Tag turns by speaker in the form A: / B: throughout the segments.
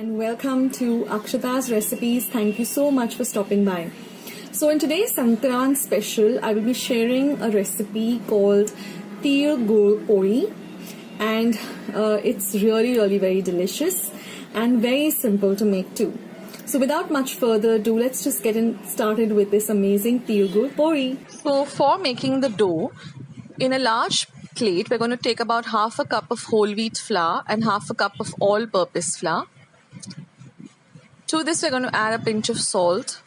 A: and welcome to Akshata's Recipes. Thank you so much for stopping by. So in today's Sankrant special, I will be sharing a recipe called tilgul poli, and it's really very delicious and very simple to make too. So without much further ado, let's just get started with this amazing tilgul poli. So for making the dough, in a large plate, we're going to take about half a cup of whole wheat flour and half a cup of all-purpose flour. To this, we're going to add a pinch of salt.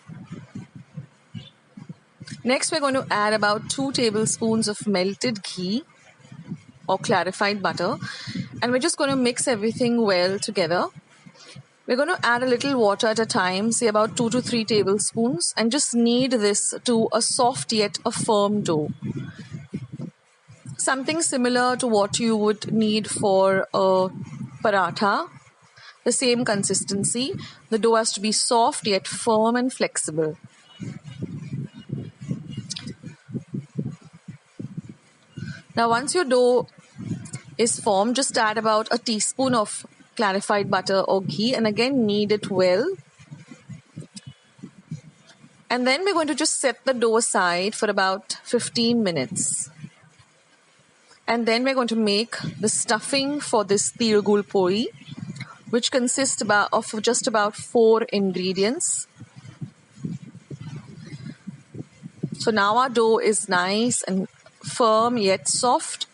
A: Next, we're going to add about 2 tablespoons of melted ghee or clarified butter, and we're just going to mix everything well together. We're going to add a little water at a time, say about 2 to 3 tablespoons, and just knead this to a soft yet a firm dough. Something similar to what you would need for a paratha. The same consistency. The dough has to be soft yet firm and flexible. Now once your dough is formed, just add about a teaspoon of clarified butter or ghee and again knead it well. And then we're going to just set the dough aside for about 15 minutes. And then we're going to make the stuffing for this tilgul poli, which consists of just about 4 ingredients. So now our dough is nice and firm yet soft,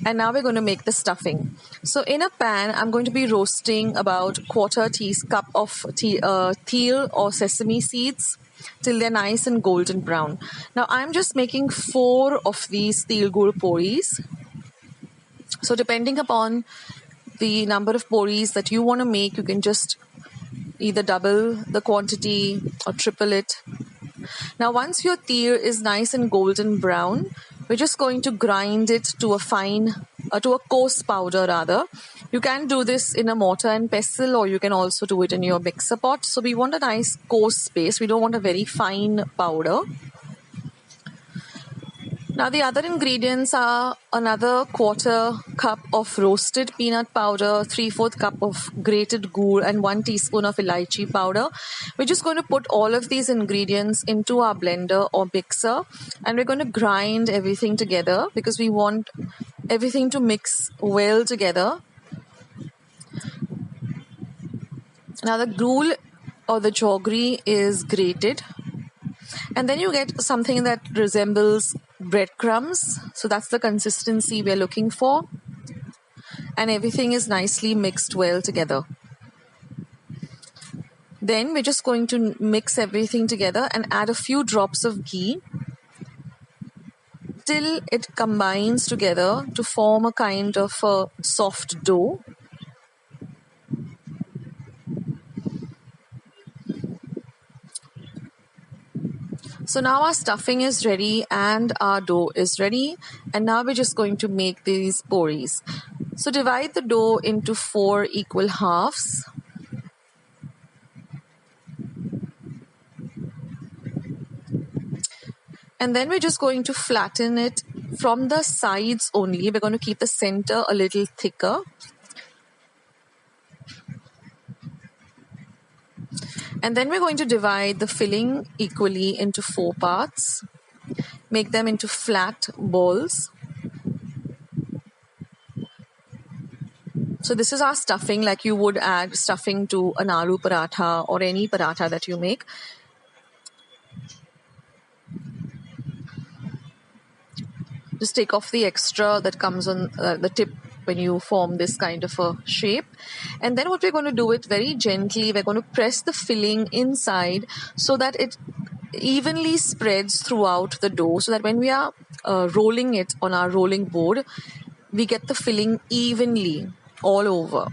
A: and now we're going to make the stuffing. So in a pan, I'm going to be roasting about quarter teacup of til or sesame seeds till they're nice and golden brown. Now I'm just making 4 of these tilgul polis. So depending upon the number of polis that you want to make, you can just either double the quantity or triple it. Now once your til is nice and golden brown, we're just going to grind it to a coarse powder rather. You can do this in a mortar and pestle, or you can also do it in your mixer pot. So we want a nice coarse paste. We don't want a very fine powder. Now the other ingredients are another quarter cup of roasted peanut powder, 3/4 cup of grated ghee and 1 teaspoon of elaichi powder. We're just going to put all of these ingredients into our blender or mixer, and we're going to grind everything together because we want everything to mix well together. Now the ghee or the jaggery is grated, and then you get something that resembles breadcrumbs. So that's the consistency we're looking for, and everything is nicely mixed well together. Then we're just going to mix everything together and add a few drops of ghee till it combines together to form a kind of a soft dough. So now our stuffing is ready and our dough is ready, and now we're just going to make these polis. So divide the dough into 4 equal halves. And then we're just going to flatten it from the sides only. We're going to keep the center a little thicker. And then we're going to divide the filling equally into 4 parts. Make them into flat balls. So this is our stuffing, like you would add stuffing to an aloo paratha or any paratha that you make. Just take off the extra that comes on the tip when you form this kind of a shape. And then what we're going to do it very gently, we're going to press the filling inside so that it evenly spreads throughout the dough, so that when we are rolling it on our rolling board, we get the filling evenly all over.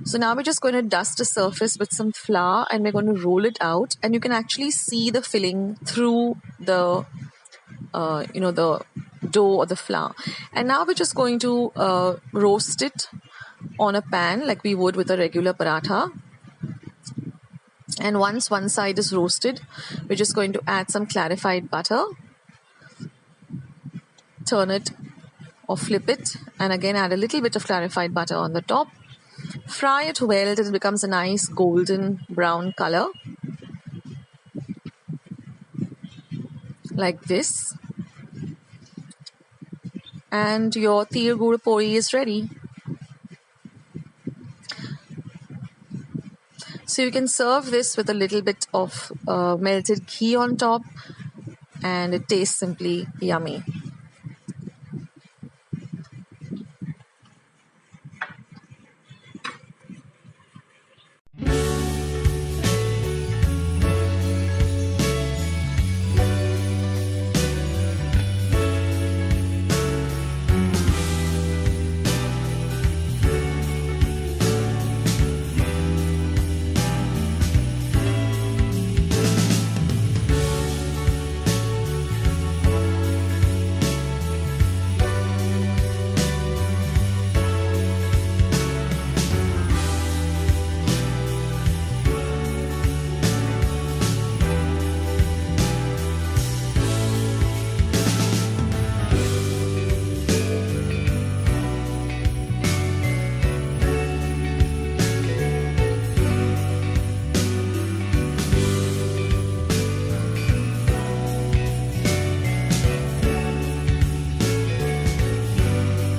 A: So now we're just going to dust the surface with some flour and we're going to roll it out, and you can actually see the filling through the the dough or the flour. And now we're just going to roast it on a pan like we would with a regular paratha. And once one side is roasted, we're just going to add some clarified butter, turn it or flip it, and again add a little bit of clarified butter on the top. Fry it well till it becomes a nice golden brown color, like this. And your tilgul poli is ready. So you can serve this with a little bit of melted ghee on top, and it tastes simply yummy.